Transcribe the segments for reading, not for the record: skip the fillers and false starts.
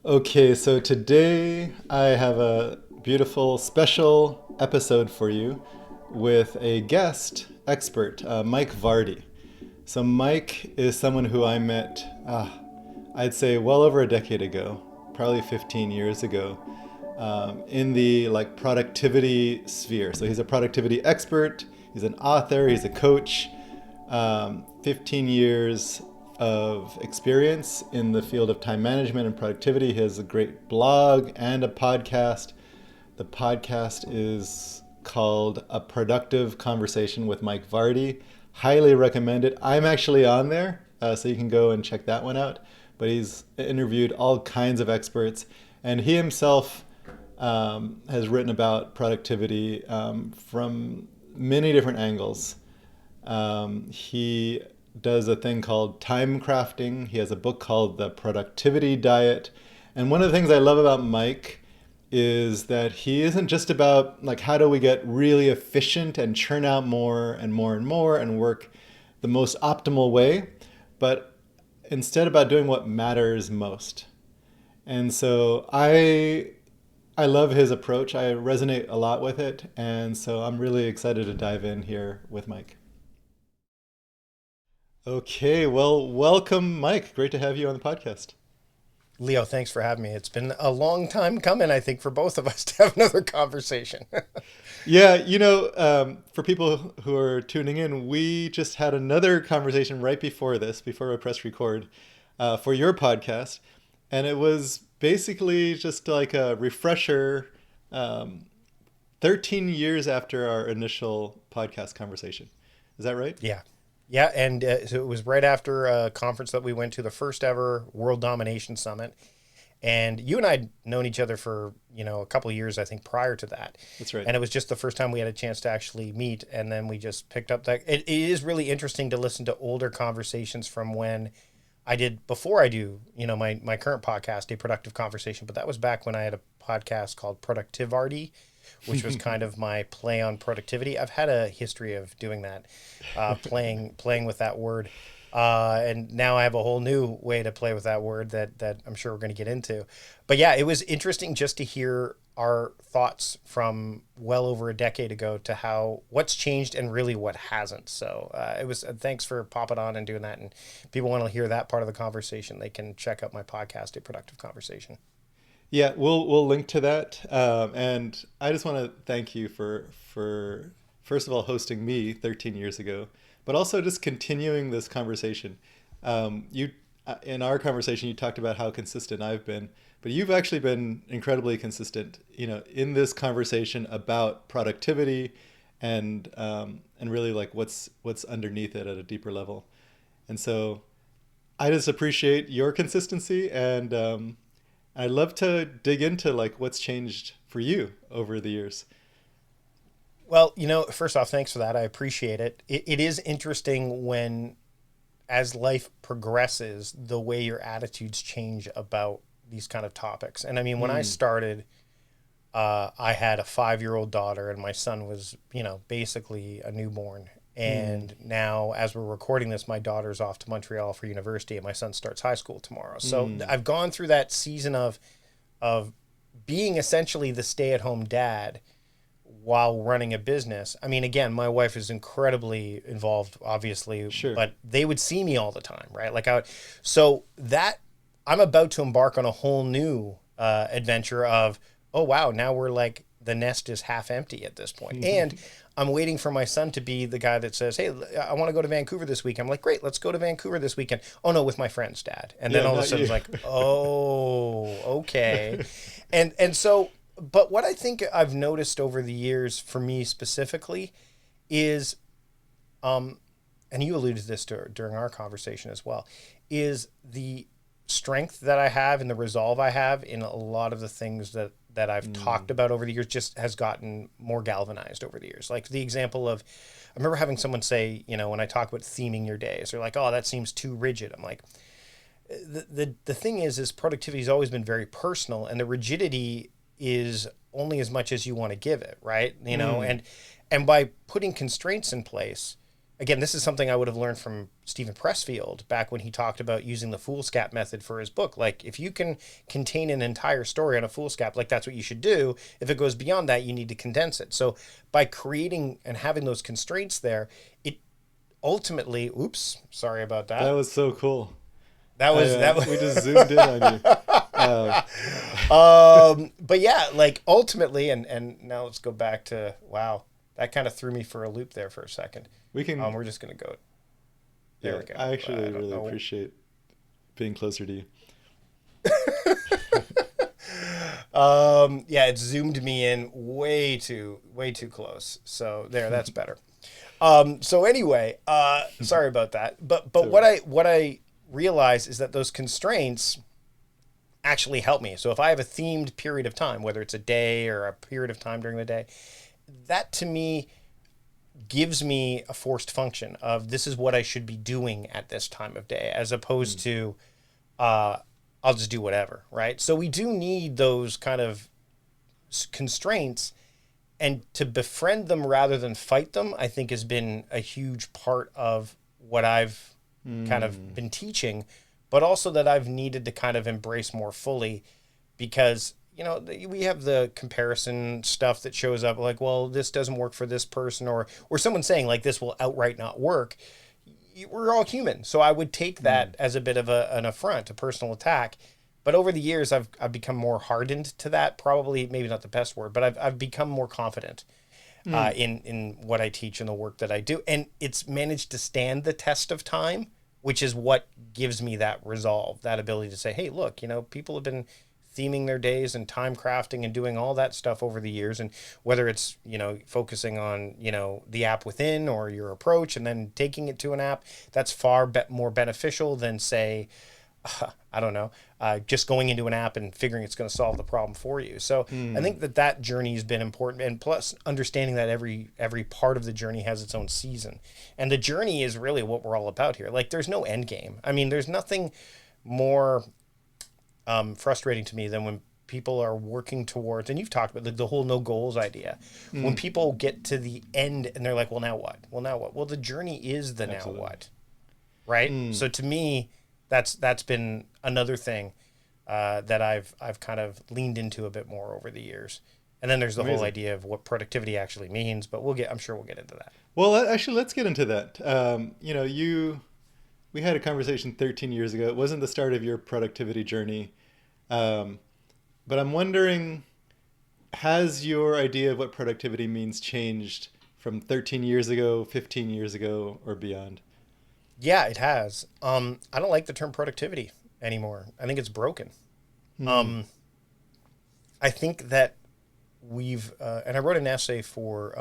Okay, so today I have a beautiful special episode for you with a guest expert, Mike Vardy. So Mike is someone who I met, I'd say well over a decade ago, probably 15 years ago, in the like productivity sphere. So he's a productivity expert, he's an author, he's a coach, 15 years of experience in the field of time management and productivity. He has a great blog and a podcast. The podcast is called A Productive Conversation with Mike Vardy. Highly recommend it. I'm actually on there, so you can go and check that one out. But he's interviewed all kinds of experts, and he himself has written about productivity from many different angles. He does a thing called time crafting. He has a book called The Productivity Diet. And one of the things I love about Mike is that he isn't just about like how do we get really efficient and churn out more and more and more and work the most optimal way, but instead about doing what matters most. And so I love his approach. I resonate a lot with it, and so I'm really excited to dive in here with Mike. Okay, well, welcome, Mike. Great to have you on the podcast. Leo, thanks for having me. It's been a long time coming, I think, for both of us to have another conversation. Yeah, for people who are tuning in, we just had another conversation right before this, before we press record, for your podcast, and it was basically just like a refresher, um, 13 years after our initial podcast conversation. Is that right? Yeah. Yeah. And so it was right after a conference that we went to, the first ever World Domination Summit. And you and I had known each other for, a couple of years, I think, prior to that. That's right. And it was just the first time we had a chance to actually meet. And then we just picked up that. It is really interesting to listen to older conversations from when I did, before I do, my current podcast, A Productive Conversation. But that was back when I had a podcast called Productivardy, which was kind of my play on productivity. I've had a history of doing that, playing with that word. And now I have a whole new way to play with that word that I'm sure we're going to get into. But yeah, it was interesting just to hear our thoughts from well over a decade ago to how what's changed and really what hasn't. So it was thanks for popping on and doing that. And if people want to hear that part of the conversation, they can check out my podcast, A Productive Conversation. Yeah, we'll link to that. And I just want to thank you for first of all hosting me 13 years ago, but also just continuing this conversation. You In our conversation you talked about how consistent I've been, but you've actually been incredibly consistent. In this conversation about productivity and really like what's underneath it at a deeper level. And so I just appreciate your consistency, and I'd love to dig into like what's changed for you over the years. Well, first off, thanks for that. I appreciate it. It is interesting when, as life progresses, the way your attitudes change about these kind of topics. And I mean, when I Mm, started, I had a 5-year-old daughter, and my son was, basically a newborn. mm, And now, as we're recording this, my daughter's off to Montreal for university, and my son starts high school tomorrow. So mm. I've gone through that season of being essentially the stay-at-home dad while running a business. I mean, again, my wife is incredibly involved, obviously, Sure. but they would see me all the time, right? So that I'm about to embark on a whole new adventure of, oh wow, now we're like the nest is half empty at this point, and I'm waiting for my son to be the guy that says, "Hey, I want to go to Vancouver this week." I'm like, "Great, let's go to Vancouver this weekend." Oh no, with my friends, Dad. And then Yeah, all of a not sudden you. it's like, "Oh, okay." And so, but what I think I've noticed over the years for me specifically is, um, and you alluded to this during our conversation as well, is the strength that I have and the resolve I have in a lot of the things that I've Mm, talked about over the years just has gotten more galvanized over the years. Like the example of, I remember having someone say, when I talk about theming your days, they're like, "Oh, that seems too rigid." I'm like, the thing is productivity has always been very personal, and the rigidity is only as much as you want to give it, right? mm, And by putting constraints in place, again, this is something I would have learned from Stephen Pressfield back when he talked about using the foolscap method for his book. Like, if you can contain an entire story on a foolscap, like that's what you should do. If it goes beyond that, you need to condense it. So by creating and having those constraints there, it ultimately, oops, sorry about That that. was so cool. That was that We just zoomed in on you. Uh, but yeah, like ultimately, and now let's go back to, wow, that kind of threw me for a loop there for a second. we can, We're just gonna go. There yeah, we go. I I actually don't really know. appreciate being closer to you. Yeah, it zoomed me in way too close. So there, that's better. So anyway, sorry about that. But So, what I realize is that those constraints actually help me. So if I have a themed period of time, whether it's a day or a period of time during the day, that to me gives me a forced function of this is what I should be doing at this time of day, as opposed mm, to uh, I'll just do whatever, right? So we do need those kind of constraints, and to befriend them rather than fight them, I think has been a huge part of what I've kind of mm, been teaching, but also that I've needed to kind of embrace more fully because we have the comparison stuff that shows up like, well, this doesn't work for this person, or someone saying like this will outright not work. We're all human, so I would take mm, that as a bit of an affront, a personal attack. But over the years, I've become more hardened to that. Probably, maybe not the best word, but I've become more confident mm. in what I teach and the work that I do, and it's managed to stand the test of time, which is what gives me that resolve, that ability to say, hey, look, people have been theming their days and time crafting and doing all that stuff over the years, and whether it's focusing on the app within or your approach and then taking it to an app, that's far more beneficial than say I don't know, just going into an app and figuring it's going to solve the problem for you. So I Mm. think that journey has been important, and plus understanding that every part of the journey has its own season, and the journey is really what we're all about here. Like, there's no end game. I mean, there's nothing more frustrating to me than when people are working towards, and you've talked about the whole no goals idea, when Mm. people get to the end and they're like, well, now what? Well, now what? Well, the journey is the now Absolutely. what, right? Mm. So to me, that's been another thing that I've kind of leaned into a bit more over the years. And then there's the whole Amazing. idea of what productivity actually means, but I'm sure we'll get into that. Well, actually, let's get into that. We had a conversation 13 years ago. It wasn't the start of your productivity journey, um, but I'm wondering, has your idea of what productivity means changed from 13 years ago, 15 years ago, or beyond? Yeah, it has. I don't like the term productivity anymore. I think it's broken. Hmm. Um, I think that and I wrote an essay for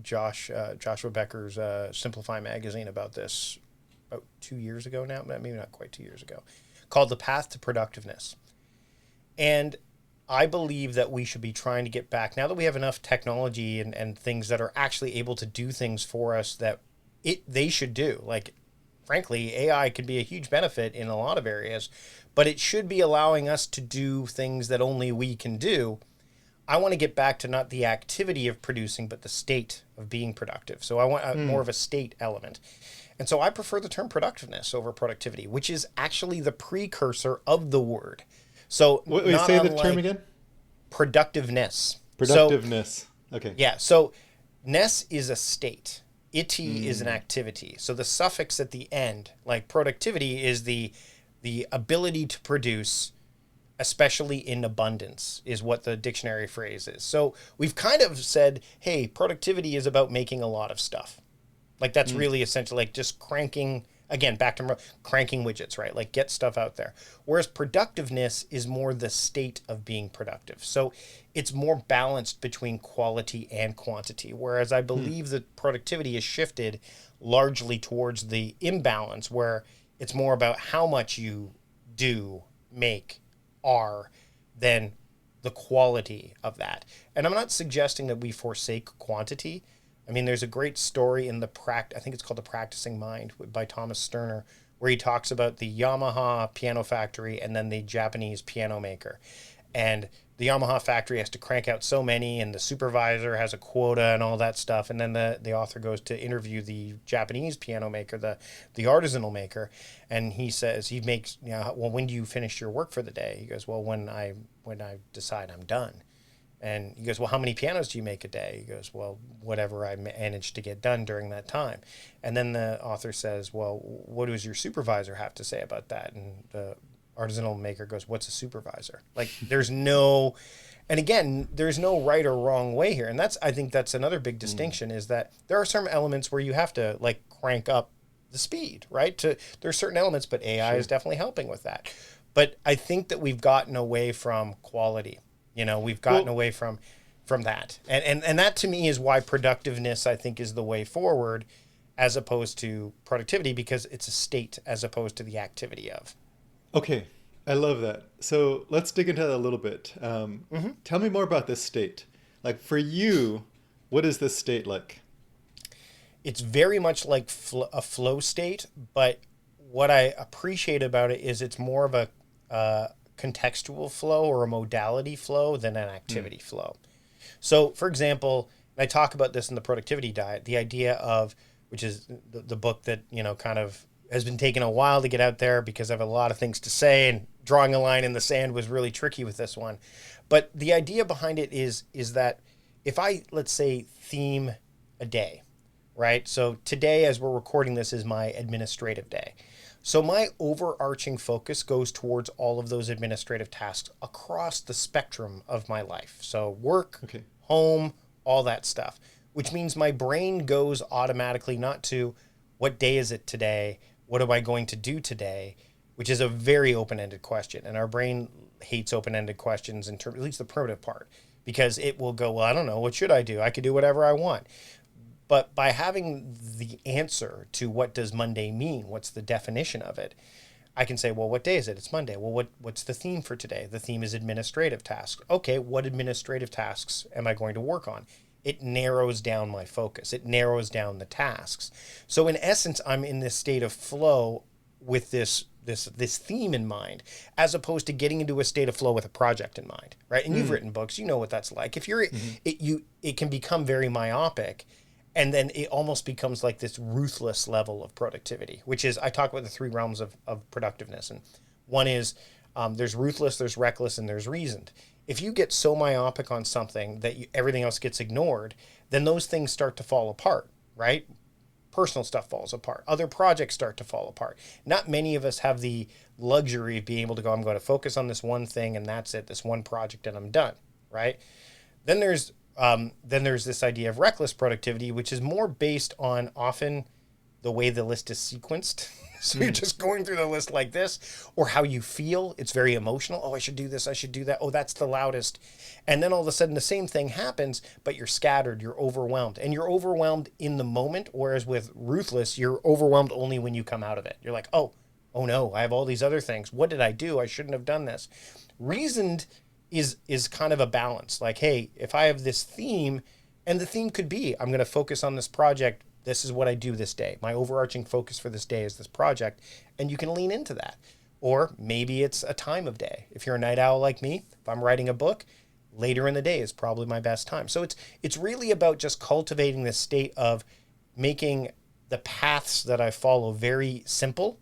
Joshua Becker's Simplify magazine about this about 2 years ago now, maybe not quite 2 years ago, called The Path to Productiveness. And I believe that we should be trying to get back, now that we have enough technology and things that are actually able to do things for us that they should do. Like, frankly, AI could be a huge benefit in a lot of areas, but it should be allowing us to do things that only we can do. I want to get back to not the activity of producing, but the state of being productive. So I want more Hmm. of a state element. And so I prefer the term productiveness over productivity, which is actually the precursor of the word. So Wait, not say the term unlike again. productiveness. So Productiveness. Okay. yeah, so ness is a state. Ity is an Hmm. activity. So the suffix at the end, like productivity, is the ability to produce, especially in abundance, is what the dictionary phrase is. So we've kind of said, hey, productivity is about making a lot of stuff. Like, that's Hmm. really essential. Like, just cranking, again, back to cranking widgets, right? Like, get stuff out there. Whereas productiveness is more the state of being productive. So it's more balanced between quality and quantity. Whereas I Hmm. believe that productivity is shifted largely towards the imbalance, where it's more about how much you do, make, are, than the quality of that. And I'm not suggesting that we forsake quantity. I mean, there's a great story in I think it's called The Practicing Mind by Thomas Sterner, where he talks about the Yamaha piano factory and then the Japanese piano maker. and the Yamaha factory has to crank out so many, and the supervisor has a quota and all that stuff. And then the author goes to interview the Japanese piano maker, the artisanal maker, and he says he makes, well, when do you finish your work for the day? He goes, well, when I decide I'm done. And he goes, well, how many pianos do you make a day? He goes, well, whatever I managed to get done during that time. And then the author says, well, what does your supervisor have to say about that? And the artisanal maker goes, what's a supervisor? Like, there's no, and again, there's no right or wrong way here. And I think that's another big distinction, is that there are some elements where you have to like crank up the speed, right? There's certain elements, but AI is definitely helping with that. But I think that we've gotten away from quality. We've gotten away from that. And that to me is why productiveness, I think, is the way forward, as opposed to productivity, because it's a state as opposed to the activity of. Okay, I love that. So let's dig into that a little bit. Tell me more about this state. Like for you, what is this state like? It's very much like a flow state, but what I appreciate about it is it's more of a contextual flow or a modality flow than an activity flow. So, for example, and I talk about this in the productivity diet, the idea of, which is the book that, kind of has been taking a while to get out there because I have a lot of things to say, and drawing a line in the sand was really tricky with this one. But the idea behind it is that if I, let's say, theme a day, right? So today, as we're recording this, is my administrative day. So my overarching focus goes towards all of those administrative tasks across the spectrum of my life. So work, home, all that stuff, which means my brain goes automatically not to what day is it today? What am I going to do today? Which is a very open-ended question. And our brain hates open-ended questions, in terms, at least the primitive part, because it will go, well, I don't know, what should I do? I could do whatever I want. But by having the answer to what does Monday mean, what's the definition of it, I can say, well, what day is it? It's Monday. Well, what's the theme for today? The theme is administrative tasks. Okay, what administrative tasks am I going to work on? It narrows down my focus. It narrows down the tasks. So in essence, I'm in this state of flow with this theme in mind, as opposed to getting into a state of flow with a project in mind, right? And you've written books, you know what that's like. If you're, it can become very myopic. And then it almost becomes like this ruthless level of productivity, which is, I talk about the three realms of productiveness. And one is there's ruthless, there's reckless, and there's reasoned. If you get so myopic on something that everything else gets ignored, then those things start to fall apart, right? Personal stuff falls apart. Other projects start to fall apart. Not many of us have the luxury of being able to go, I'm going to focus on this one thing and that's it, this one project, and I'm done, right? Then there's this idea of reckless productivity, which is more based on often the way the list is sequenced. So you're just going through the list like this, or how you feel. It's very emotional. Oh, I should do this. I should do that. Oh, that's the loudest. And then all of a sudden the same thing happens, but you're scattered, you're overwhelmed, and you're overwhelmed in the moment. Whereas with ruthless, you're overwhelmed only when you come out of it. You're like, oh no, I have all these other things. What did I do? I shouldn't have done this. Reasoned is kind of a balance. Like, hey, if I have this theme, and the theme could be, I'm going to focus on this project. This is what I do this day. My overarching focus for this day is this project. And you can lean into that. Or maybe it's a time of day. If you're a night owl like me, if I'm writing a book, later in the day is probably my best time. So it's really about just cultivating this state of making the paths that I follow very simple.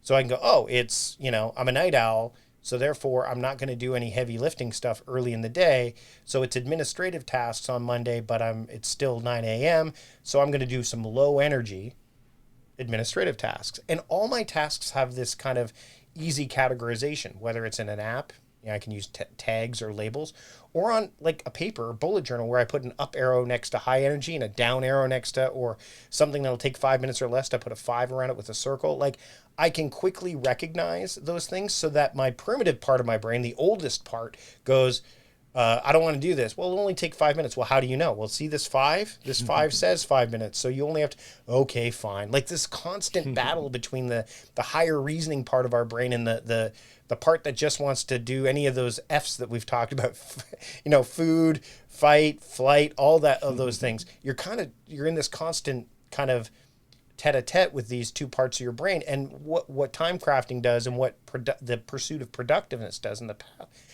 So I can go, oh, it's, I'm a night owl. So therefore, I'm not going to do any heavy lifting stuff early in the day. So it's administrative tasks on Monday, but it's still 9 a.m. So I'm going to do some low energy administrative tasks. And all my tasks have this kind of easy categorization, whether it's in an app, I can use tags or labels, or on like a paper or bullet journal where I put an up arrow next to high energy and a down arrow next to, or something that'll take 5 minutes or less to put a 5 around it with a circle. Like, I can quickly recognize those things so that my primitive part of my brain, the oldest part, goes, I don't want to do this. Well, it'll only take 5 minutes. Well, how do you know? Well, see this 5? This 5 says 5 minutes. So you only have to, okay, fine. Like this constant battle between the higher reasoning part of our brain and the part that just wants to do any of those F's that we've talked about, food, fight, flight, all that of those things. You're in this constant kind of tete-a-tete with these two parts of your brain. And what time crafting does, and what the pursuit of productiveness does, and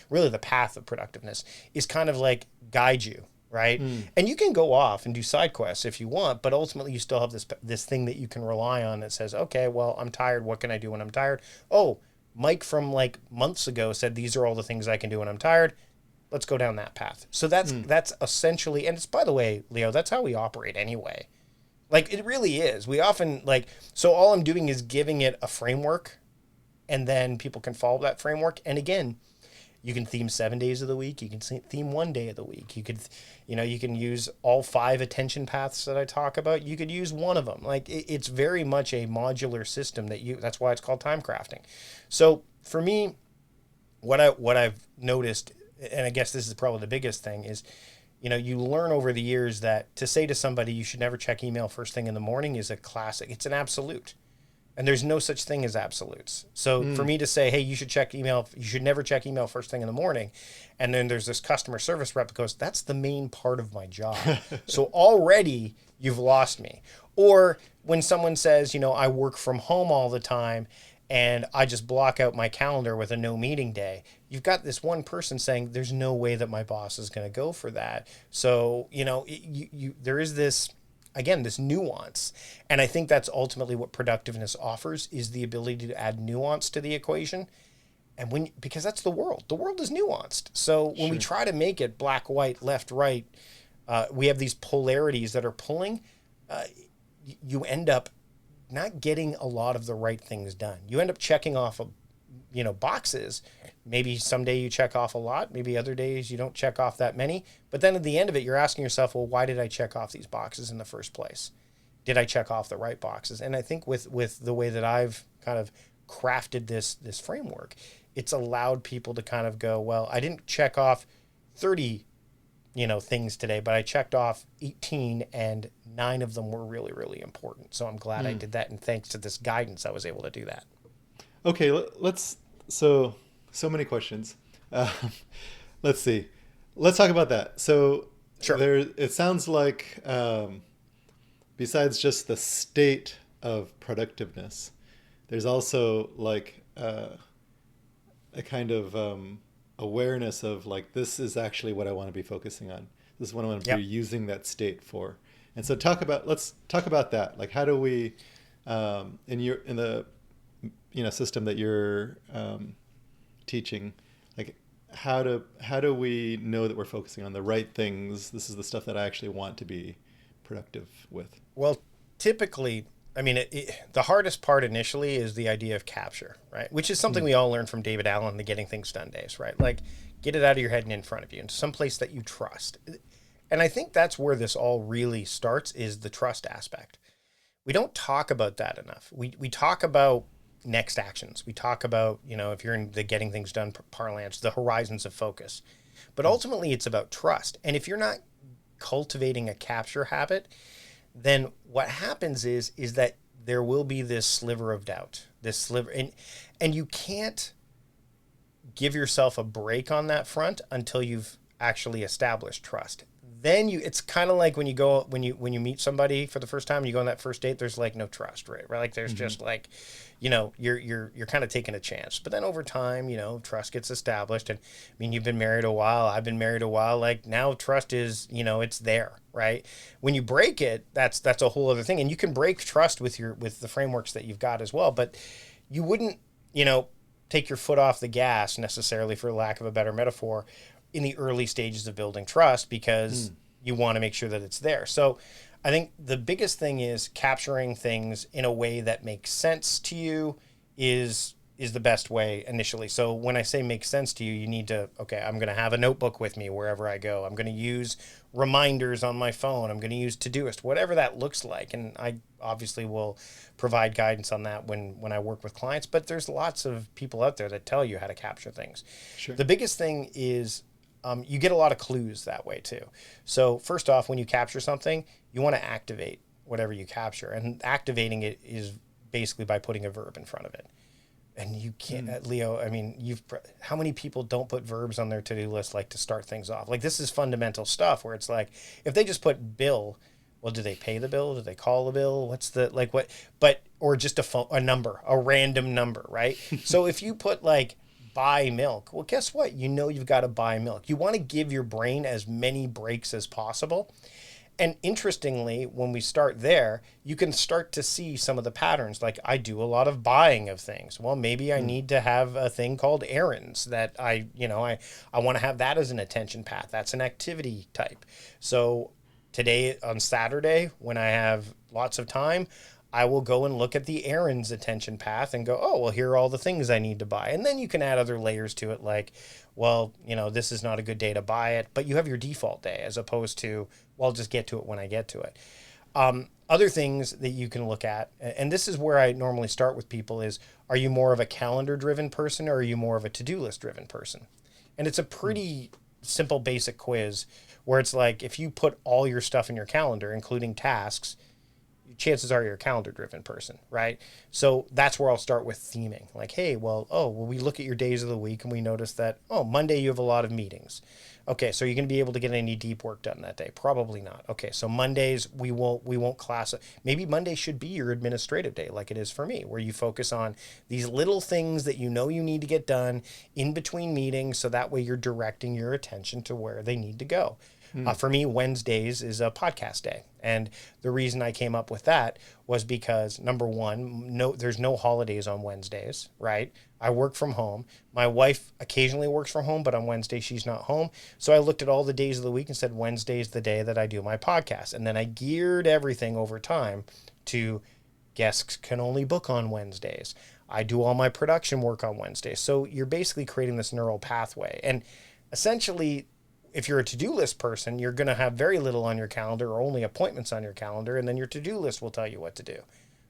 really the path of productiveness, is kind of like guide you, right? And you can go off and do side quests if you want, but ultimately you still have this thing that you can rely on that says, okay, well, I'm tired. What can I do when I'm tired? Oh, Mike from like months ago said these are all the things I can do when I'm tired. Let's go down that path. So that's essentially, and it's, by the way, Leo, that's how we operate anyway. Like, it really is. We often, like, so all I'm doing is giving it a framework, and then people can follow that framework. And again, you can theme 7 days of the week. You can theme 1 day of the week. You could, you can use all 5 attention paths that I talk about. You could use one of them. Like, it's very much a modular system that's why it's called time crafting. So for me, what I've noticed, and I guess this is probably the biggest thing, is, you learn over the years that to say to somebody you should never check email first thing in the morning is a classic. It's an absolute. And there's no such thing as absolutes. So for me to say, hey, you should never check email first thing in the morning, and then there's this customer service rep that goes, that's the main part of my job. So already you've lost me. Or when someone says, I work from home all the time, and I just block out my calendar with a no meeting day, you've got this one person saying, there's no way that my boss is going to go for that. So, there is this, again, this nuance. And I think that's ultimately what productiveness offers, is the ability to add nuance to the equation. And because that's the world is nuanced. So when we try to make it black, white, left, right, we have these polarities that are pulling, you end up not getting a lot of the right things done. You end up checking off, boxes. Maybe someday you check off a lot. Maybe other days you don't check off that many. But then at the end of it, you're asking yourself, well, why did I check off these boxes in the first place? Did I check off the right boxes? And I think with the way that I've kind of crafted this framework, it's allowed people to kind of go, well, I didn't check off 30 things today, but I checked off 18, and 9 of them were really, really important. So I'm glad I did that. And thanks to this guidance, I was able to do that. Okay, let's, so many questions. Let's see. Let's talk about that. So Sure. it sounds like, besides just the state of productiveness, there's also like a kind of awareness of like, this is actually what I want to be focusing on. This is what I want to be using that state for. And so let's talk about that. Like, how do we, in the system that you're teaching, like how do we know that we're focusing on the right things? This is the stuff that I actually want to be productive with. Well, typically, I mean, the hardest part initially is the idea of capture, right? Which is something we all learned from David Allen, the Getting Things Done days, right? Like, get it out of your head and in front of you, into someplace that you trust. And I think that's where this all really starts, is the trust aspect. We don't talk about that enough. We talk about next actions. We talk about, if you're in the Getting Things Done parlance, the horizons of focus. But ultimately, it's about trust. And if you're not cultivating a capture habit, then what happens is that there will be this sliver of doubt, and you can't give yourself a break on that front until you've actually established trust. Then it's kind of like when you meet somebody for the first time and you go on that first date, there's like no trust, right? Like there's just like, you're kind of taking a chance. But then over time, trust gets established. And I mean, you've been married a while, I've been married a while. Like now trust is, it's there, right? When you break it, that's a whole other thing. And you can break trust with the frameworks that you've got as well. But you wouldn't, take your foot off the gas necessarily, for lack of a better metaphor, in the early stages of building trust, because you want to make sure that it's there. So I think the biggest thing is capturing things in a way that makes sense to you is the best way initially. So when I say makes sense to you, you need to, okay, I'm going to have a notebook with me wherever I go. I'm going to use reminders on my phone. I'm going to use Todoist, whatever that looks like. And I obviously will provide guidance on that when I work with clients, but there's lots of people out there that tell you how to capture things. Sure. The biggest thing is, you get a lot of clues that way too. So first off, when you capture something, you want to activate whatever you capture, and activating it is basically by putting a verb in front of it. And you can't, Leo, I mean, how many people don't put verbs on their to-do list, like to start things off? Like, this is fundamental stuff where it's like, if they just put Bill, Well, do they pay the bill? Do they call the bill? What's the, like, what, but, or just a number, a random number, right? So if you put like buy milk, well, guess what? You know, you've got to buy milk. You want to give your brain as many breaks as possible. And interestingly, when we start there, you can start to see some of the patterns. Like, I do a lot of buying of things. Well, maybe I need to have a thing called errands that I want to have that as an attention path. That's an activity type. So today on Saturday, when I have lots of time, I will go and look at the errands attention path and go, oh, well, here are all the things I need to buy. And then you can add other layers to it, like, well, this is not a good day to buy it, but you have your default day as opposed to, well, I'll just get to it when I get to it. Other things that you can look at, and this is where I normally start with people, is, are you more of a calendar driven person or are you more of a to-do list driven person? And it's a pretty simple, basic quiz where it's like, if you put all your stuff in your calendar, including tasks, chances are you're a calendar driven person, right? So that's where I'll start with theming. Like, hey, we look at your days of the week and we notice that, Monday you have a lot of meetings. Okay, so you're going to be able to get any deep work done that day? Probably not. Okay, so Mondays we won't class it. Maybe Monday should be your administrative day, like it is for me, where you focus on these little things that you need to get done in between meetings, so that way you're directing your attention to where they need to go. For me, Wednesdays is a podcast day. And the reason I came up with that was because, number one, there's no holidays on Wednesdays, right? I work from home. My wife occasionally works from home, but on Wednesday, she's not home. So I looked at all the days of the week and said, Wednesday's the day that I do my podcast. And then I geared everything over time to guests can only book on Wednesdays. I do all my production work on Wednesdays. So you're basically creating this neural pathway. And essentially, if you're a to-do list person, you're going to have very little on your calendar or only appointments on your calendar, and then your to-do list will tell you what to do.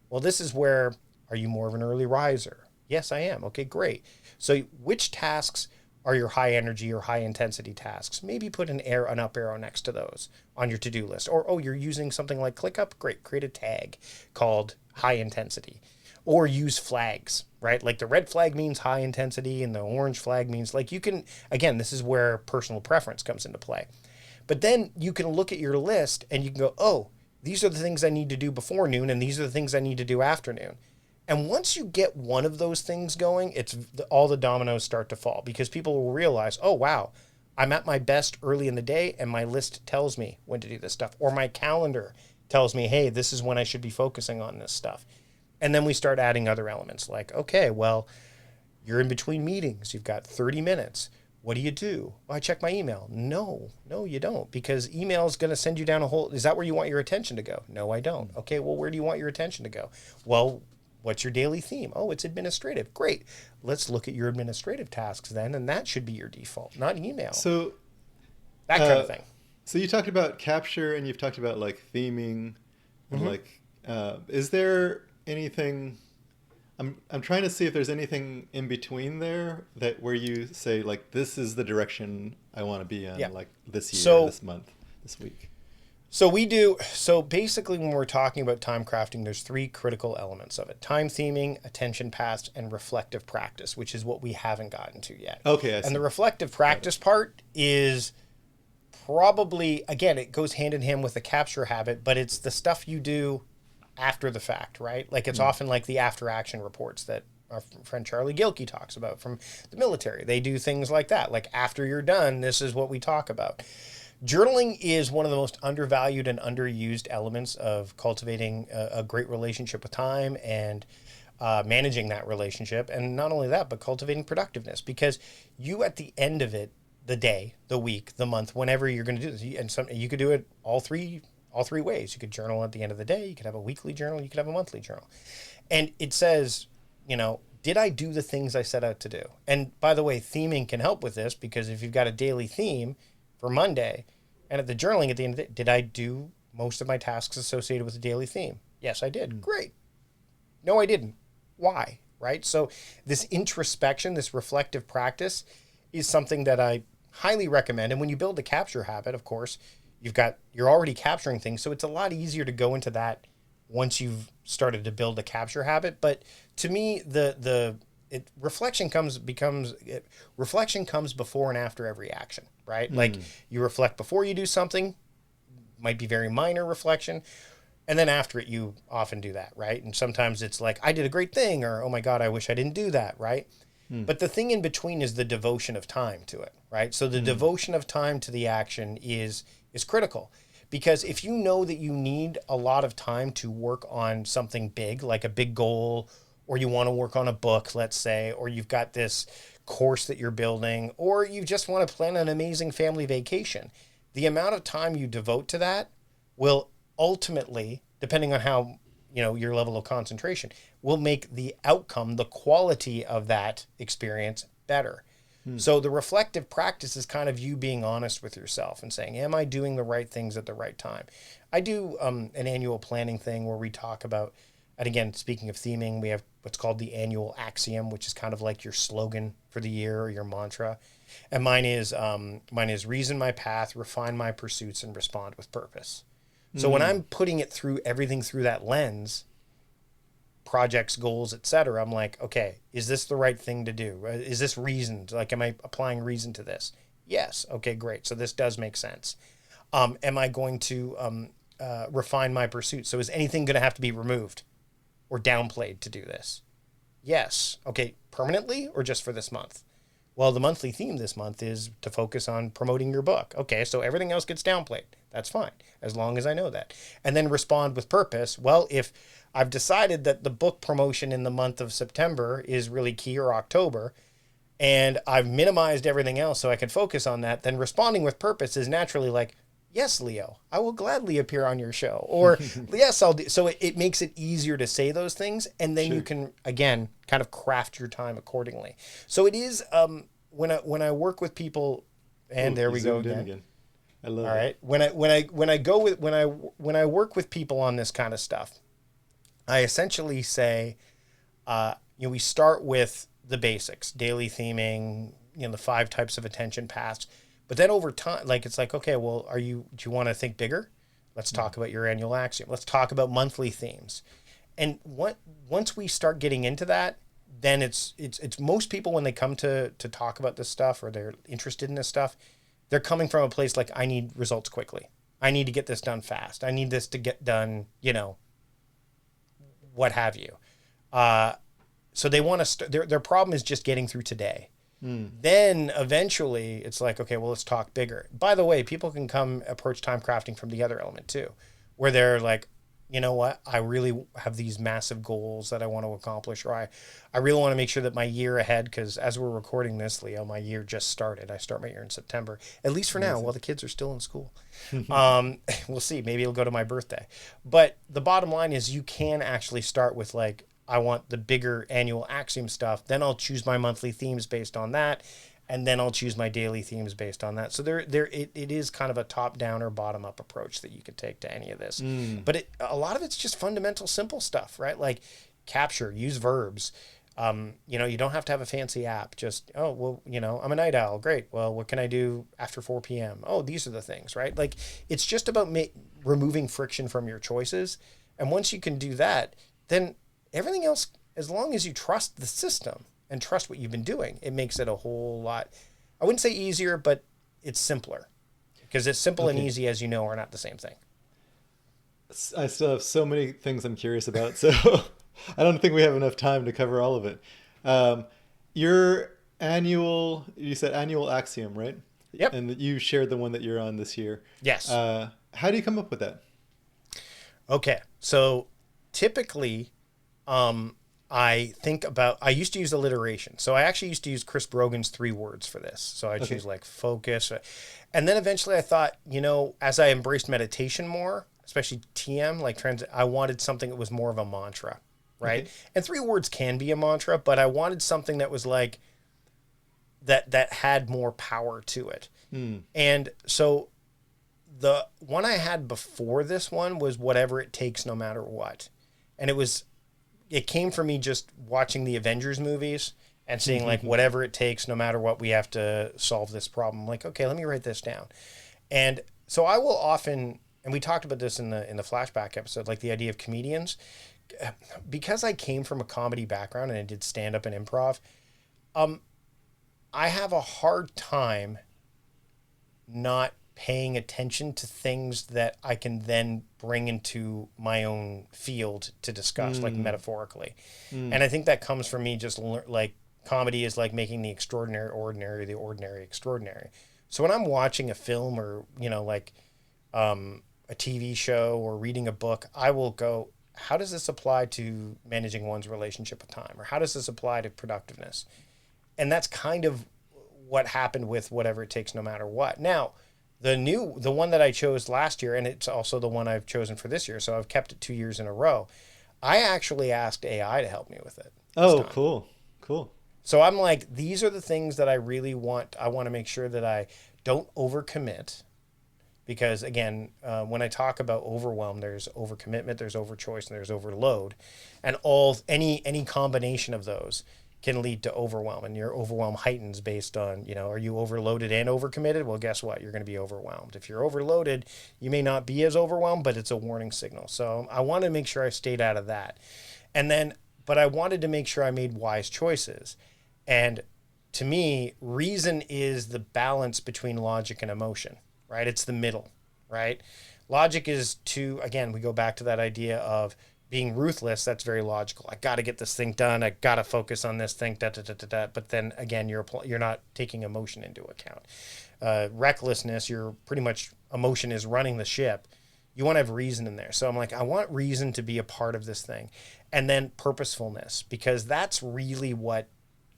Well, this is where, are you more of an early riser? Yes, I am. Okay, great. So which tasks are your high energy or high intensity tasks? Maybe put an up arrow next to those on your to-do list. Or, you're using something like ClickUp? Great, create a tag called high intensity. Or use flags, right? Like the red flag means high intensity and the orange flag means, like, you can, again, this is where personal preference comes into play. But then you can look at your list and you can go, oh, these are the things I need to do before noon and these are the things I need to do after noon. And once you get one of those things going, all the dominoes start to fall, because people will realize, oh, wow, I'm at my best early in the day and my list tells me when to do this stuff, or my calendar tells me, hey, this is when I should be focusing on this stuff. And then we start adding other elements like, okay, well, you're in between meetings. You've got 30 minutes. What do you do? Well, I check my email. No, you don't, because email is going to send you down a whole, is that where you want your attention to go? No, I don't. Okay, well, where do you want your attention to go? Well, what's your daily theme? Oh, it's administrative. Great. Let's look at your administrative tasks then, and that should be your default, not email. So that kind of thing. So you talked about capture and you've talked about like theming and is there anything, I'm trying to see if there's anything in between there that where you say like, this is the direction I want to be in, like this year, this month, this week. So basically when we're talking about time crafting, there's three critical elements of it: time theming, attention paths, and reflective practice, which is what we haven't gotten to yet. Okay, I see. And the reflective practice part is probably, again, it goes hand in hand with the capture habit, but it's the stuff you do after the fact, right? Like it's often like the after action reports that our friend Charlie Gilkey talks about from the military. They do things like that. Like, after you're done, this is what we talk about. Journaling is one of the most undervalued and underused elements of cultivating a great relationship with time and managing that relationship. And not only that, but cultivating productiveness, because you, at the end of it, the day, the week, the month, whenever you're going to do this, and you could do it all three ways. You could journal at the end of the day. You could have a weekly journal. You could have a monthly journal. And it says, did I do the things I set out to do? And by the way, theming can help with this, because if you've got a daily theme for Monday, and at the journaling at the end of the day, did I do most of my tasks associated with the daily theme? Yes, I did. Great. No, I didn't. Why? Right? So this introspection, this reflective practice is something that I highly recommend. And when you build the capture habit, of course, you're already capturing things. So it's a lot easier to go into that once you've started to build a capture habit. But to me, reflection comes before and after every action, right? Like, you reflect before you do something, might be very minor reflection. And then after it, you often do that, right? And sometimes it's like, I did a great thing, or, oh my God, I wish I didn't do that, right? But the thing in between is the devotion of time to it, right? So the devotion of time to the action is critical. Because if you know that you need a lot of time to work on something big, like a big goal, or you want to work on a book, let's say, or you've got this course that you're building, or you just want to plan an amazing family vacation, the amount of time you devote to that will ultimately, depending on how, your level of concentration, will make the outcome, the quality of that experience better. So the reflective practice is kind of you being honest with yourself and saying, am I doing the right things at the right time? I do an annual planning thing where we talk about, and again, speaking of theming, we have what's called the annual axiom, which is kind of like your slogan for the year or your mantra. And mine is reason my path, refine my pursuits, and respond with purpose. So when I'm putting it through everything through that lens, projects, goals, etc., I'm like, okay, is this the right thing to do? Is this reasoned? Like, am I applying reason to this? Yes. Okay, great. So this does make sense. Am I going to refine my pursuit? So is anything going to have to be removed or downplayed to do this? Yes. Okay, permanently or just for this month? Well, the monthly theme this month is to focus on promoting your book. Okay, so everything else gets downplayed. That's fine, as long as I know that. And then respond with purpose. Well, if I've decided that the book promotion in the month of September is really key, or October, and I've minimized everything else so I can focus on that, then responding with purpose is naturally like, yes, Leo, I will gladly appear on your show. Or, yes, I'll do. So it makes it easier to say those things. And then you can, again, kind of craft your time accordingly. So it is, when I work with people, and there we go again. I love All it. right. When I work with people on this kind of stuff, I essentially say, we start with the basics, daily theming, the 5 types of attention paths. But then over time, like, it's like, okay, well, do you want to think bigger? Let's talk about your annual axiom. Let's talk about monthly themes. And once we start getting into that, then it's most people, when they come to talk about this stuff, or they're interested in this stuff, they're coming from a place like, I need results quickly. I need to get this done fast. I need this to get done, what have you. So they want to their problem is just getting through today. Then eventually it's like, okay, well, let's talk bigger. By the way, people can come approach time crafting from the other element too, where they're like, you know what, I really have these massive goals that I want to accomplish, or I really want to make sure that my year ahead, because as we're recording this, Leo, my year just started. I start my year in September, at least for now, while the kids are still in school. We'll see. Maybe it'll go to my birthday. But the bottom line is, you can actually start with, like, I want the bigger annual axiom stuff. Then I'll choose my monthly themes based on that. And then I'll choose my daily themes based on that. So it is kind of a top-down or bottom-up approach that you could take to any of this. But a lot of it's just fundamental, simple stuff, right? Like capture, use verbs. You don't have to have a fancy app. Just, oh, well, I'm a night owl. Great. Well, what can I do after 4 p.m.? Oh, these are the things, right? Like, it's just about removing friction from your choices. And once you can do that, then everything else, as long as you trust the system and trust what you've been doing, it makes it a whole lot, I wouldn't say easier, but it's simpler. Because it's simple and easy, as you know, are not the same thing. I still have so many things I'm curious about, so I don't think we have enough time to cover all of it. Your you said annual axiom, right? Yep. And you shared the one that you're on this year. Yes. How do you come up with that? Okay. So typically, I used to use alliteration. So I actually used to use Chris Brogan's 3 words for this. So I choose like focus. And then eventually I thought, as I embraced meditation more, especially TM, like I wanted something that was more of a mantra, right? Okay. And 3 words can be a mantra, but I wanted something that was like, that had more power to it. And so the one I had before this one was whatever it takes, no matter what. And it came from me just watching the Avengers movies and seeing like, whatever it takes, no matter what, we have to solve this problem. Like, okay, let me write this down. And so I will often, and we talked about this in the flashback episode, like the idea of comedians, because I came from a comedy background and I did stand up and improv. I have a hard time not paying attention to things that I can then bring into my own field to discuss, like metaphorically. And I think that comes from me just like comedy is like making the extraordinary ordinary, the ordinary extraordinary. So when I'm watching a film or, like a TV show or reading a book, I will go, how does this apply to managing one's relationship with time? Or how does this apply to productiveness? And that's kind of what happened with whatever it takes, no matter what. Now, the one that I chose last year, and it's also the one I've chosen for this year, so I've kept it 2 years in a row. I actually asked AI to help me with it this Oh, time. cool. Cool. So I'm like, these are the things that I really want. I want to make sure that I don't overcommit because again, when I talk about overwhelm, there's overcommitment, there's overchoice, and there's overload, and any combination of those can lead to overwhelm, and your overwhelm heightens based on, are you overloaded and overcommitted? Well, guess what? You're going to be overwhelmed. If you're overloaded, you may not be as overwhelmed, but it's a warning signal. So I want to make sure I stayed out of that. And then, but I wanted to make sure I made wise choices. And to me, reason is the balance between logic and emotion, right? It's the middle, right? Logic is again, we go back to that idea of being ruthless. That's very logical. I got to get this thing done. I got to focus on this thing. Da, da, da, da, da. But then again, you're not taking emotion into account. Recklessness, you're pretty much emotion is running the ship. You want to have reason in there. So I'm like, I want reason to be a part of this thing, and then purposefulness, because that's really what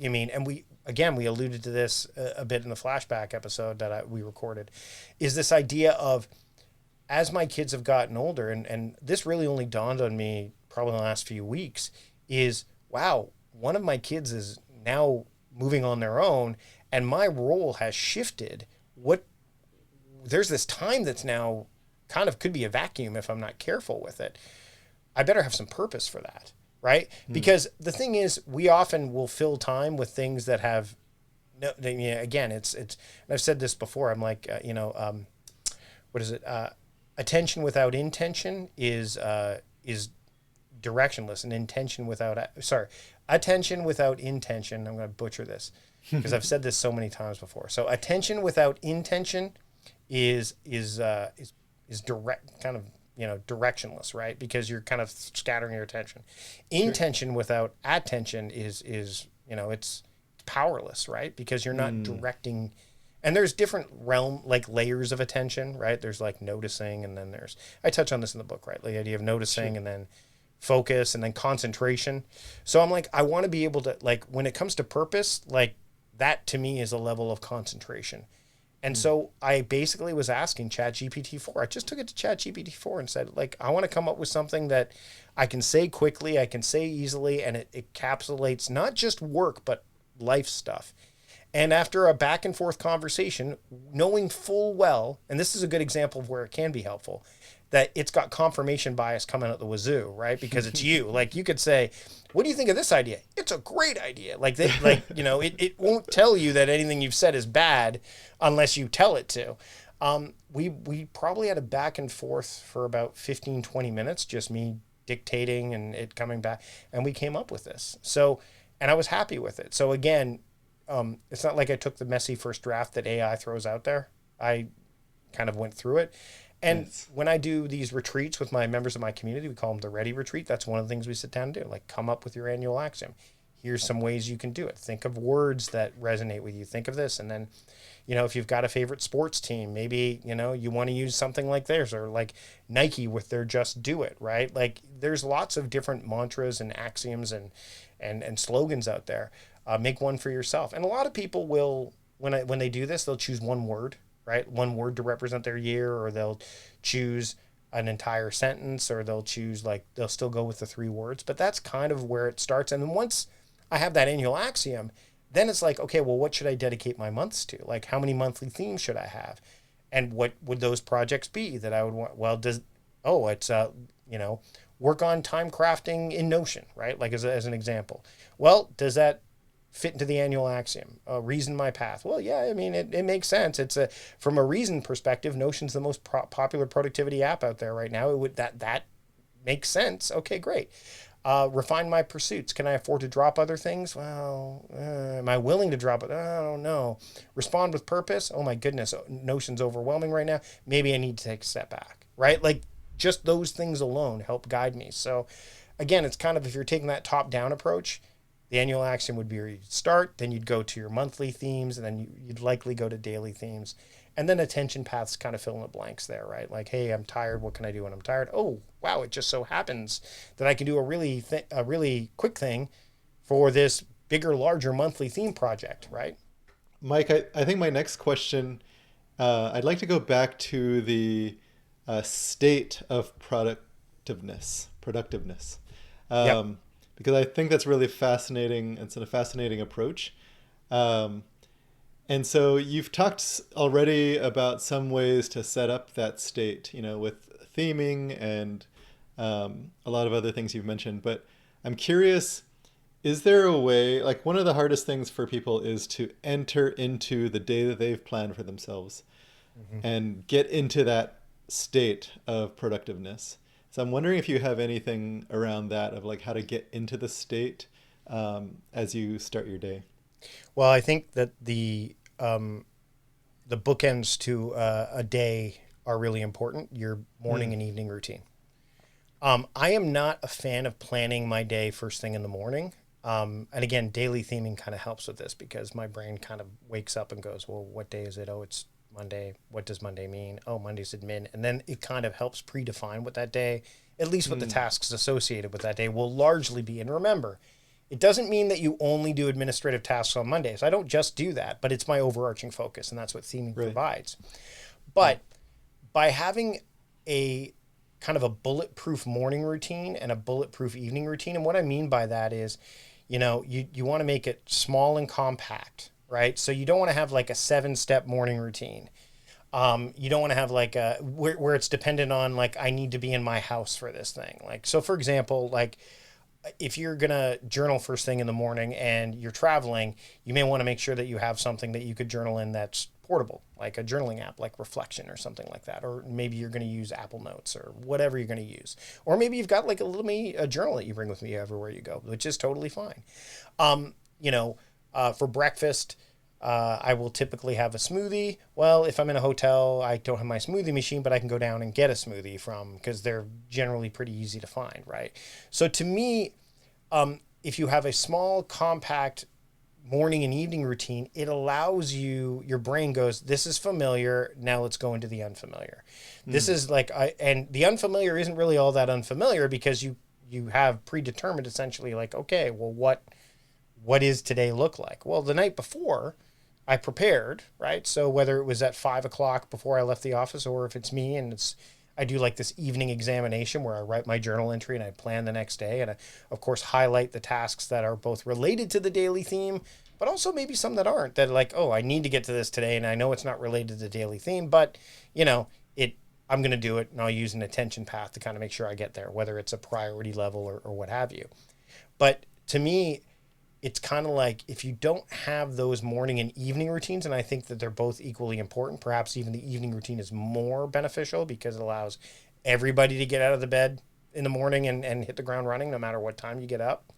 and we alluded to this a bit in the flashback episode that we recorded, is this idea of, as my kids have gotten older, and this really only dawned on me probably in the last few weeks, is, wow, one of my kids is now moving on their own, and my role has shifted. There's this time that's now kind of could be a vacuum if I'm not careful with it. I better have some purpose for that, right? Because the thing is, we often will fill time with things that have no. Again, it's. And I've said this before. I'm like, what is it? Attention without intention is directionless, and attention without intention. I'm going to butcher this because I've said this so many times before. So attention without intention is direct, kind of, directionless, right? Because you're kind of scattering your attention. Intention without attention is it's powerless, right? Because you're not directing. And there's different like layers of attention, right? There's like noticing, and then I touch on this in the book, right? The idea of noticing, and then focus, and then concentration. So I'm like, I want to be able to, like, when it comes to purpose, like, that to me is a level of concentration. And so I basically was asking ChatGPT-4. I just took it to ChatGPT-4 and said, like, I want to come up with something that I can say quickly, I can say easily, and it encapsulates not just work, but life stuff. And after a back and forth conversation, knowing full well, and this is a good example of where it can be helpful, that it's got confirmation bias coming out the wazoo, right? Because it's you. Like, you could say, what do you think of this idea? It's a great idea. It won't tell you that anything you've said is bad unless you tell it to. We probably had a back and forth for about 15, 20 minutes, just me dictating and it coming back. And we came up with this. So, and I was happy with it. So again, it's not like I took the messy first draft that AI throws out there. I kind of went through it. And when I do these retreats with my members of my community, we call them the Ready Retreat. That's one of the things we sit down and do. Like, come up with your annual axiom. Here's some ways you can do it. Think of words that resonate with you. Think of this. And then, if you've got a favorite sports team, maybe, you want to use something like theirs, or like Nike with their Just Do It, right? Like, there's lots of different mantras and axioms and slogans out there. Make one for yourself. And a lot of people will, when they do this, they'll choose one word, right? One word to represent their year, or they'll choose an entire sentence, or they'll still go with the 3 words. But that's kind of where it starts. And then once I have that annual axiom, then it's like, okay, well, what should I dedicate my months to? Like, how many monthly themes should I have? And what would those projects be that I would want? Well, work on time crafting in Notion, right? Like, as an example. Well, does that fit into the annual axiom? Reason my path. Well, yeah, it makes sense. It's from a reason perspective, Notion's the most popular productivity app out there right now. That makes sense. Okay, great. Refine my pursuits. Can I afford to drop other things? Well, am I willing to drop it? I don't know. Respond with purpose. Oh my goodness, Notion's overwhelming right now. Maybe I need to take a step back, right? Like just those things alone help guide me. So again, it's kind of, if you're taking that top down approach, the annual action would be where you'd start, then you'd go to your monthly themes, and then you'd likely go to daily themes. And then attention paths kind of fill in the blanks there, right? Like, hey, I'm tired. What can I do when I'm tired? Oh, wow, it just so happens that I can do a really quick thing for this bigger, larger monthly theme project, right? Mike, I think my next question, I'd like to go back to the state of productiveness, Yep. um, because I think that's really fascinating. It's a fascinating approach. Um, and so you've talked already about some ways to set up that state, with theming and a lot of other things you've mentioned. But I'm curious, is there a way, like one of the hardest things for people is to enter into the day that they've planned for themselves Mm-hmm. and get into that state of productiveness. So I'm wondering if you have anything around that of like how to get into the state as you start your day. Well, I think that the bookends to a day are really important. Your Hmm. morning and evening routine. I am not a fan of planning my day first thing in the morning. And again, daily theming kind of helps with this because my brain kind of wakes up and goes, well, what day is it? Oh, it's Monday. What does Monday mean? Oh, Monday's admin. And then it kind of helps predefine what that day, at least what the Hmm. tasks associated with that day will largely be. And remember, it doesn't mean that you only do administrative tasks on Mondays. I don't just do that, but it's my overarching focus, and that's what theming Right. provides. Yeah. But by having a kind of a bulletproof morning routine and a bulletproof evening routine. And what I mean by that is, you want to make it small and compact, right? So you don't want to have like a 7 step morning routine. You don't want to have like a where it's dependent on like I need to be in my house for this thing. Like so, for example, like if you're gonna journal first thing in the morning and you're traveling, you may want to make sure that you have something that you could journal in that's portable, like a journaling app like Reflection or something like that. Or maybe you're going to use Apple Notes or whatever you're going to use. Or maybe you've got like a little mini a journal that you bring with you everywhere you go, which is totally fine. Um, you know, for breakfast, I will typically have a smoothie. Well, if I'm in a hotel, I don't have my smoothie machine, but I can go down and get a smoothie from because they're generally pretty easy to find, right? So to me, if you have a small, compact morning and evening routine, it allows your brain goes, this is familiar. Now let's go into the unfamiliar. This Hmm. is like, and the unfamiliar isn't really all that unfamiliar because you have predetermined essentially like, okay, well, what is today look like? Well, the night before, I prepared, right? So whether it was at 5 o'clock before I left the office, or if it's me and I do like this evening examination where I write my journal entry and I plan the next day, and I, of course, highlight the tasks that are both related to the daily theme, but also maybe some that aren't. That are like, oh, I need to get to this today, and I know it's not related to the daily theme, but you know, it. I'm going to do it, and I'll use an attention path to kind of make sure I get there, whether it's a priority level or what have you. But to me, it's kind of like if you don't have those morning and evening routines, and I think that they're both equally important, perhaps even the evening routine is more beneficial because it allows everybody to get out of the bed in the morning and hit the ground running no matter what time you get up.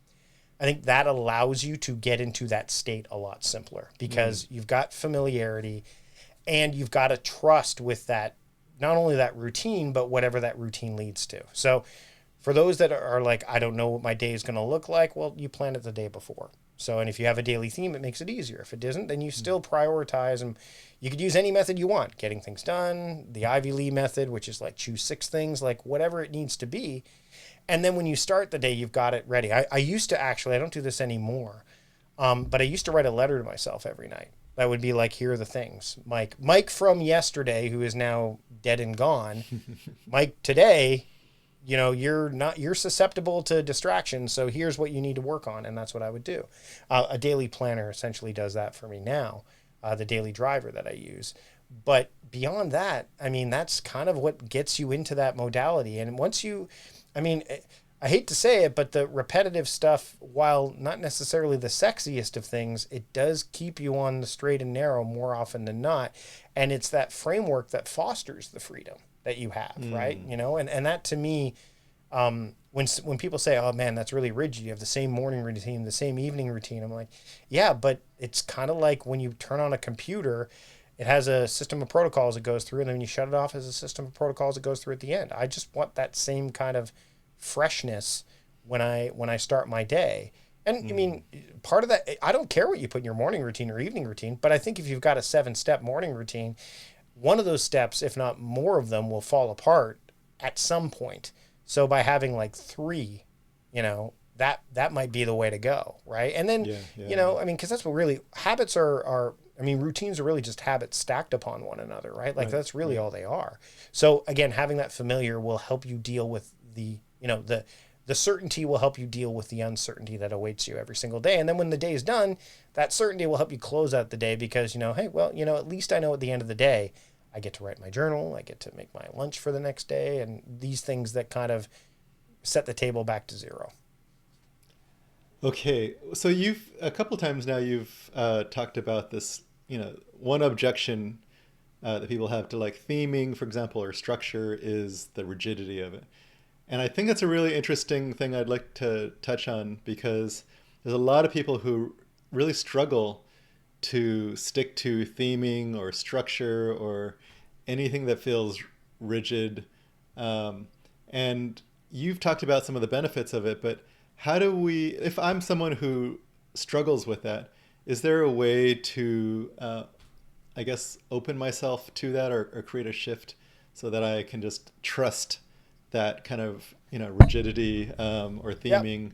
I think that allows you to get into that state a lot simpler Hmm. because you've got familiarity and you've got a trust with that, not only that routine, but whatever that routine leads to. So for those that are like, I don't know what my day is going to look like, well, you plan it the day before. So, and if you have a daily theme, it makes it easier. If it doesn't, then you still prioritize, and you could use any method you want, getting things done, the Ivy Lee method, which is like choose 6 things, like whatever it needs to be. And then when you start the day, you've got it ready. I used to actually, I don't do this anymore, but I used to write a letter to myself every night. That would be like, here are the things. Mike from yesterday, who is now dead and gone. Mike today, you're susceptible to distraction, so here's what you need to work on, and that's what I would do. A daily planner essentially does that for me now, the daily driver that I use. But beyond that, I mean, that's kind of what gets you into that modality. And once you, I mean, I hate to say it, but the repetitive stuff, while not necessarily the sexiest of things, it does keep you on the straight and narrow more often than not. And it's that framework that fosters the freedom that you have, right? Hmm. And that to me, when people say, "Oh man, that's really rigid. You have the same morning routine, the same evening routine." I'm like, "Yeah, but it's kind of like when you turn on a computer, it has a system of protocols it goes through, and then when you shut it off, as a system of protocols it goes through at the end. I just want that same kind of freshness when I start my day." And I Mm. mean, part of that, I don't care what you put in your morning routine or evening routine, but I think if you've got a 7-step morning routine, one of those steps, if not more of them, will fall apart at some point. So by having like three, that might be the way to go, right? And then, Yeah, yeah, yeah. I mean, because that's what really habits are. I mean, routines are really just habits stacked upon one another, right? Like Right, that's really right. all they are. So again, having that familiar will help you deal with the certainty will help you deal with the uncertainty that awaits you every single day. And then when the day is done, that certainty will help you close out the day because, hey, well, at least I know at the end of the day, I get to write my journal, I get to make my lunch for the next day, and these things that kind of set the table back to zero. Okay, so you've a couple times now you've talked about this, one objection that people have to like theming, for example, or structure is the rigidity of it. And I think that's a really interesting thing I'd like to touch on because there's a lot of people who really struggle to stick to theming or structure or anything that feels rigid. Um, and you've talked about some of the benefits of it, but how do we, if I'm someone who struggles with that, is there a way to, I guess, open myself to that or create a shift so that I can just trust that kind of, rigidity or Yep. theming?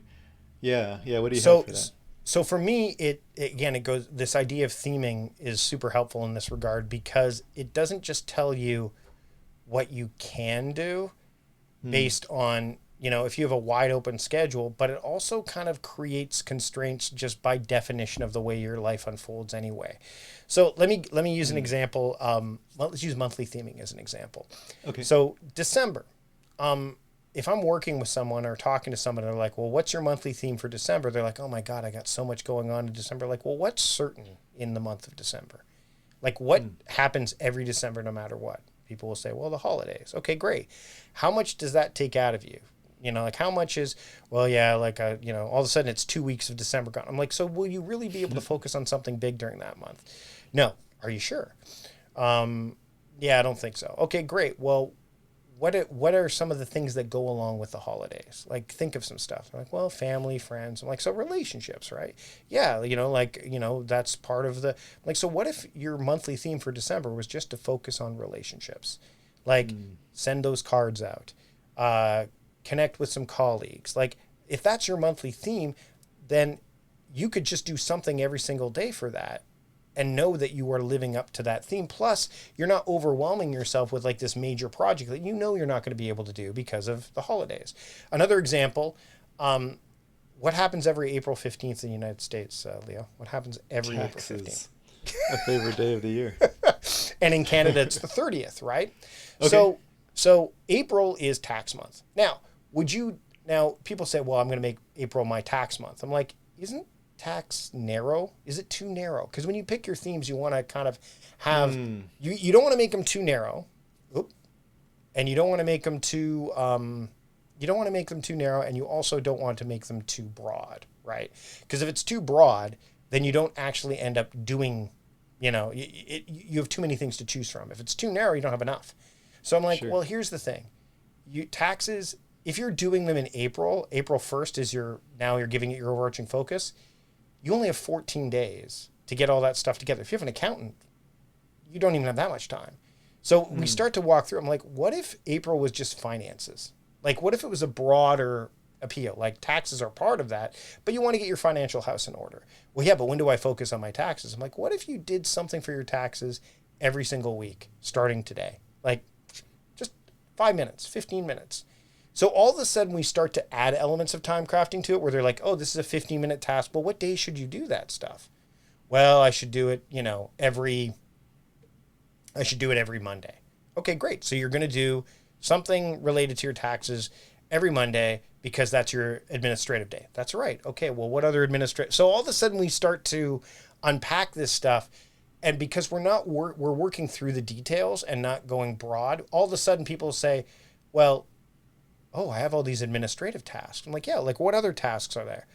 Yeah, yeah. What do you have So, for that? so for me, again, it goes, this idea of theming is super helpful in this regard because it doesn't just tell you what you can do Hmm. based on if you have a wide open schedule, but it also kind of creates constraints just by definition of the way your life unfolds anyway. So let me use an Hmm. example. Let's use monthly theming as an example. Okay. So December, um, if I'm working with someone or talking to someone, they're like, "Well, what's your monthly theme for December?" They're like, "Oh my God, I got so much going on in December." Like, well, what's certain in the month of December? Like, what Hmm. happens every December no matter what? People will say, well, the holidays. Okay, great. How much does that take out of you? Like how much is, well, yeah, like, all of a sudden it's 2 weeks of December gone. I'm like, so will you really be able to focus on something big during that month? No. Are you sure? Yeah, I don't think so. Okay, great. Well, what are some of the things that go along with the holidays? Like, think of some stuff. I'm like, well, family, friends. I'm like, so relationships, right? Yeah, that's part of the, like, so what if your monthly theme for December was just to focus on relationships? Like, Hmm. send those cards out, uh, connect with some colleagues. Like, if that's your monthly theme, then you could just do something every single day for that and know that you are living up to that theme. Plus, you're not overwhelming yourself with like this major project that you're not going to be able to do because of the holidays. Another example, um, what happens every April 15th in the United States, Leo? What happens every April 15th? Taxes. My favorite day of the year. And in Canada, it's the 30th, right? Okay. So April is tax month. Now, people say, well, I'm going to make April my tax month. I'm like, isn't tax narrow? Is it too narrow? Because when you pick your themes, you want to kind of have, Hmm. you don't want to make them too narrow. Oop, and you don't want to make them too narrow, and you also don't want to make them too broad, right? Because if it's too broad, then you don't actually end up doing, you have too many things to choose from. If it's too narrow, you don't have enough. So I'm like, Sure. well, here's the thing: taxes. If you're doing them in April 1st is you're giving it your overarching focus. You only have 14 days to get all that stuff together. If you have an accountant, you don't even have that much time. So we Hmm. start to walk through. I'm like, what if April was just finances? Like, what if it was a broader appeal? Like, taxes are part of that, but you want to get your financial house in order. Well, yeah, but when do I focus on my taxes? I'm like, what if you did something for your taxes every single week starting today? Like, just 5 minutes, 15 minutes. So all of a sudden, we start to add elements of time crafting to it where they're like, oh, this is a 15-minute task. Well, what day should you do that stuff? Well, I should do it, every Monday. Okay, great. So you're going to do something related to your taxes every Monday because that's your administrative day. That's right. Okay, well, what other administrative? So all of a sudden we start to unpack this stuff, and because we're working through the details and not going broad, all of a sudden people say, well, oh, I have all these administrative tasks. I'm like, yeah, like what other tasks are there?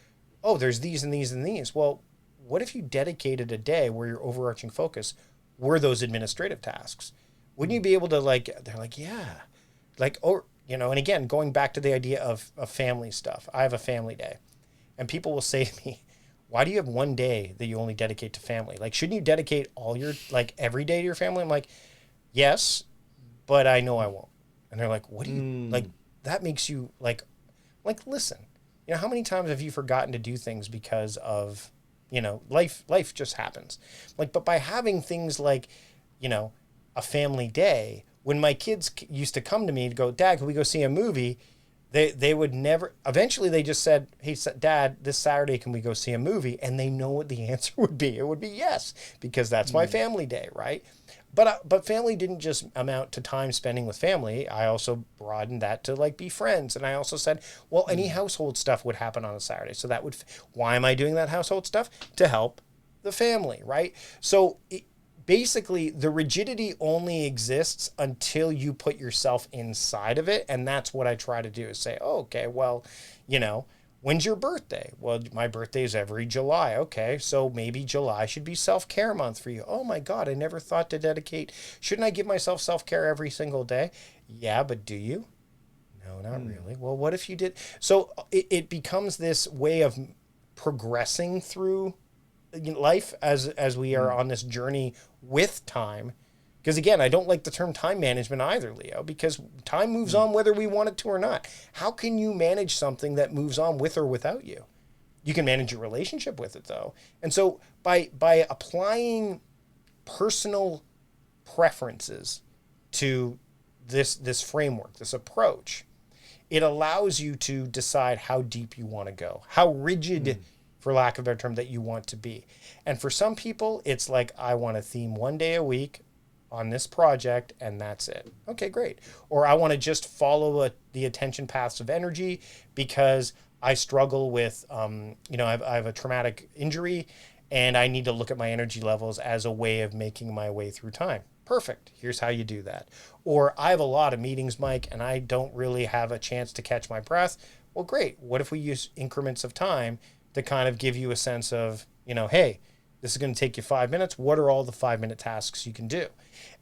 Oh, there's these and these and these. Well, what if you dedicated a day where your overarching focus were those administrative tasks? Wouldn't you be able to like, they're like, yeah, like, or, and again, going back to the idea of family stuff, I have a family day and people will say to me, why do you have one day that you only dedicate to family? Like, shouldn't you dedicate all your, like every day to your family? I'm like, yes, but I know I won't. And they're like, what do you like? Mm. That makes you listen, how many times have you forgotten to do things because of, life just happens. Like, but by having things like, you know, a family day, when my kids used to come to me to go, Dad, can we go see a movie? They would never, eventually they just said, hey, Dad, this Saturday, can we go see a movie? And they know what the answer would be. It would be yes, because that's my family day, right? But family didn't just amount to time spending with family. I also broadened that to like be friends. And I also said, well, any household stuff would happen on a Saturday. So that would, why am I doing that household stuff? To help the family, right? So basically the rigidity only exists until you put yourself inside of it. And that's what I try to do is say, oh, okay, well, when's your birthday? Well, my birthday is every July. Okay, so maybe July should be self-care month for you. Oh my God, I never thought to dedicate. Shouldn't I give myself self-care every single day? Yeah, but do you? No, not really. Well, what if you did? So it becomes this way of progressing through life as we are on this journey with time. Because again, I don't like the term time management either, Leo, because time moves on whether we want it to or not. How can you manage something that moves on with or without you? You can manage your relationship with it though. And so by applying personal preferences to this framework, this approach, it allows you to decide how deep you want to go, how rigid, for lack of a better term, that you want to be. And for some people, it's like, I want a theme one day a week on this project and that's it. Okay, great. Or I want to just follow the attention paths of energy because I struggle with, I have a traumatic injury and I need to look at my energy levels as a way of making my way through time. Perfect. Here's how you do that. Or I have a lot of meetings, Mike, and I don't really have a chance to catch my breath. Well, great. What if we use increments of time to kind of give you a sense of, hey, this is going to take you 5 minutes. What are all the 5-minute tasks you can do?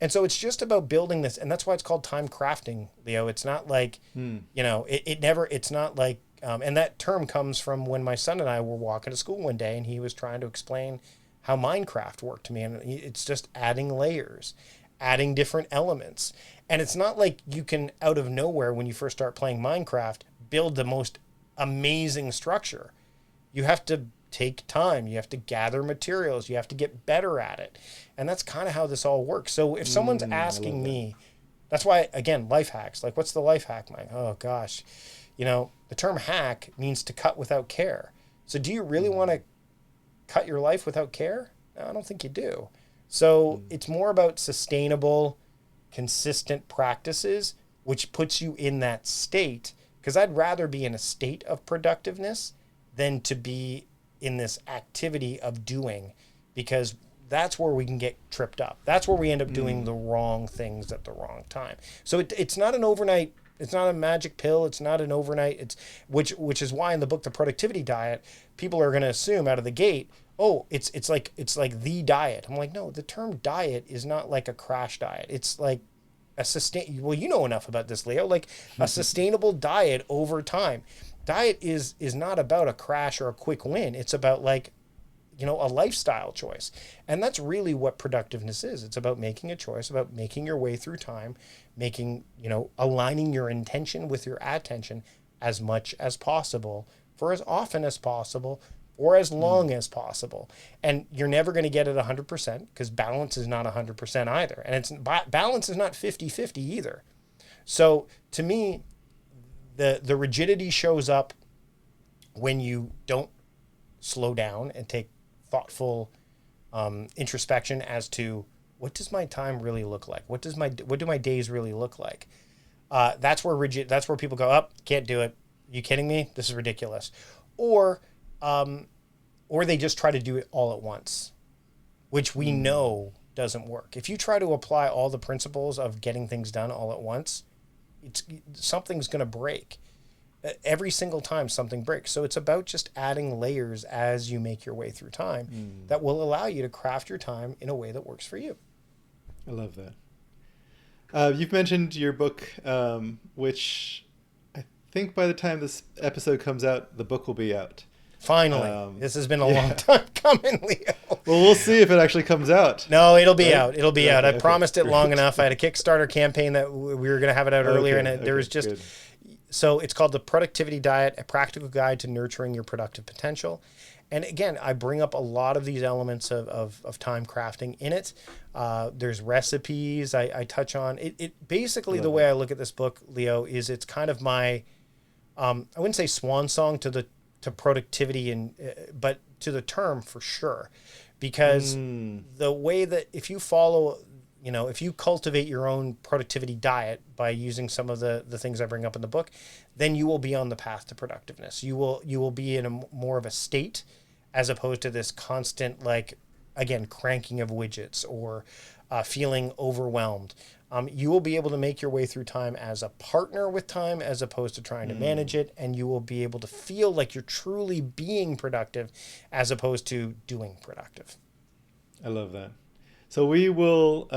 And so it's just about building this. And that's why it's called time crafting, Leo. It's not like, it's not like, and that term comes from when my son and I were walking to school one day and he was trying to explain how Minecraft worked to me. And it's just adding layers, adding different elements. And it's not like you can, out of nowhere, when you first start playing Minecraft, build the most amazing structure. You have to take time. You have to gather materials. You have to get better at it. And that's kind of how this all works. So if someone's asking me, that's why, again, life hacks, like what's the life hack, Mike? Oh gosh, the term hack means to cut without care. So do you really want to cut your life without care? No, I don't think you do. So it's more about sustainable, consistent practices, which puts you in that state. Because I'd rather be in a state of productiveness than to be in this activity of doing, because that's where we can get tripped up. That's where we end up doing the wrong things at the wrong time. So it's not an overnight, it's not a magic pill. It's not an overnight. It's which is why in the book, The Productivity Diet, people are going to assume out of the gate, oh, it's like the diet. I'm like, no, the term diet is not like a crash diet. It's like a well, you know enough about this, Leo, like a sustainable diet over time. Diet is not about a crash or a quick win. It's about like, a lifestyle choice. And that's really what productiveness is. It's about making a choice, about making your way through time, making, aligning your intention with your attention as much as possible for as often as possible or as long as possible. And you're never going to get it 100% because balance is not 100% either. And balance is not 50-50 either. So to me, the rigidity shows up when you don't slow down and take thoughtful introspection as to what does my time really look like? What do my days really look like? That's where people go, up, can't do it. Are you kidding me? This is ridiculous. Or they just try to do it all at once, which we know doesn't work. If you try to apply all the principles of getting things done all at once, something's going to break. Every single time something breaks. So it's about just adding layers as you make your way through time that will allow you to craft your time in a way that works for you. I love that. You've mentioned your book, which I think by the time this episode comes out, the book will be out. Finally, this has been a long time coming, Leo. Well, we'll see if it actually comes out. No, it'll be out. It'll be out. I Okay, promised it great. long enough. I had a Kickstarter campaign that we were going to have it out earlier, and there was just... good. So it's called The Productivity Diet, a practical guide to nurturing your productive potential. And again, I bring up a lot of these elements of time crafting in it. There's recipes I touch on. It basically, the way I look at this book, Leo, is it's kind of my, I wouldn't say swan song to productivity, but to the term for sure. Because the way that if you follow... if you cultivate your own productivity diet by using some of the things I bring up in the book, then you will be on the path to productiveness. You will be in a more of a state as opposed to this constant, again, cranking of widgets or feeling overwhelmed. You will be able to make your way through time as a partner with time as opposed to trying to manage it. And you will be able to feel like you're truly being productive as opposed to doing productive. I love that. So we will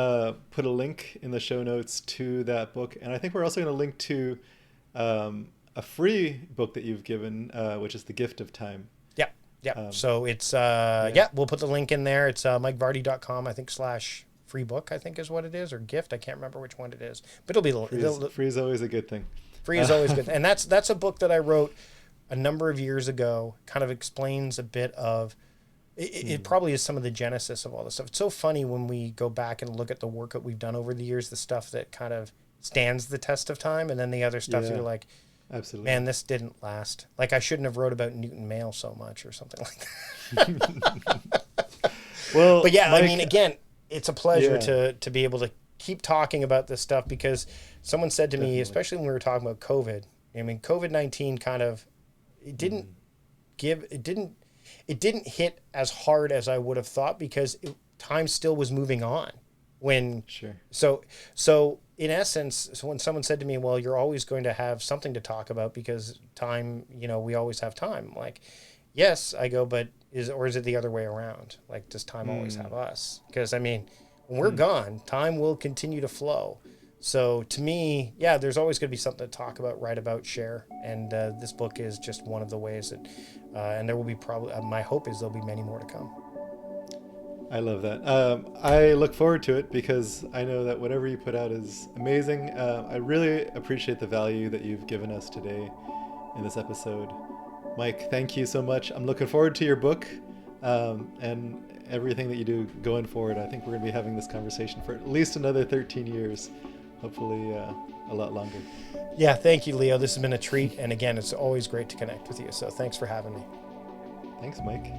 put a link in the show notes to that book. And I think we're also going to link to a free book that you've given, which is The Gift of Time. Yeah. So it's, we'll put the link in there. It's mikevardy.com, I think, /free book, I think is what it is, or gift. I can't remember which one it is, but it'll be... Free is always a good thing. Free is always good. And that's a book that I wrote a number of years ago, kind of explains a bit of... It probably is some of the genesis of all this stuff. It's so funny when we go back and look at the work that we've done over the years, the stuff that kind of stands the test of time, and then the other stuff you're like, absolutely, man, this didn't last. Like, I shouldn't have wrote about Newton Mail so much or something like that. Well, but yeah, Mike, I mean, again, it's a pleasure to be able to keep talking about this stuff, because someone said to me, especially when we were talking about COVID, I mean, COVID-19 kind of, it didn't hit as hard as I would have thought, because time still was moving on. So in essence, when someone said to me, well, you're always going to have something to talk about because time, we always have time. Like, yes, I go, but is it the other way around? Like, does time always have us? Because I mean, when we're gone, time will continue to flow. So to me, there's always going to be something to talk about, write about, share. And this book is just one of the ways that, and there will be probably, my hope is there'll be many more to come. I love that. I look forward to it because I know that whatever you put out is amazing. I really appreciate the value that you've given us today in this episode. Mike, thank you so much. I'm looking forward to your book and everything that you do going forward. I think we're going to be having this conversation for at least another 13 years. Hopefully a lot longer. Yeah, thank you, Leo. This has been a treat. And again, it's always great to connect with you. So thanks for having me. Thanks, Mike.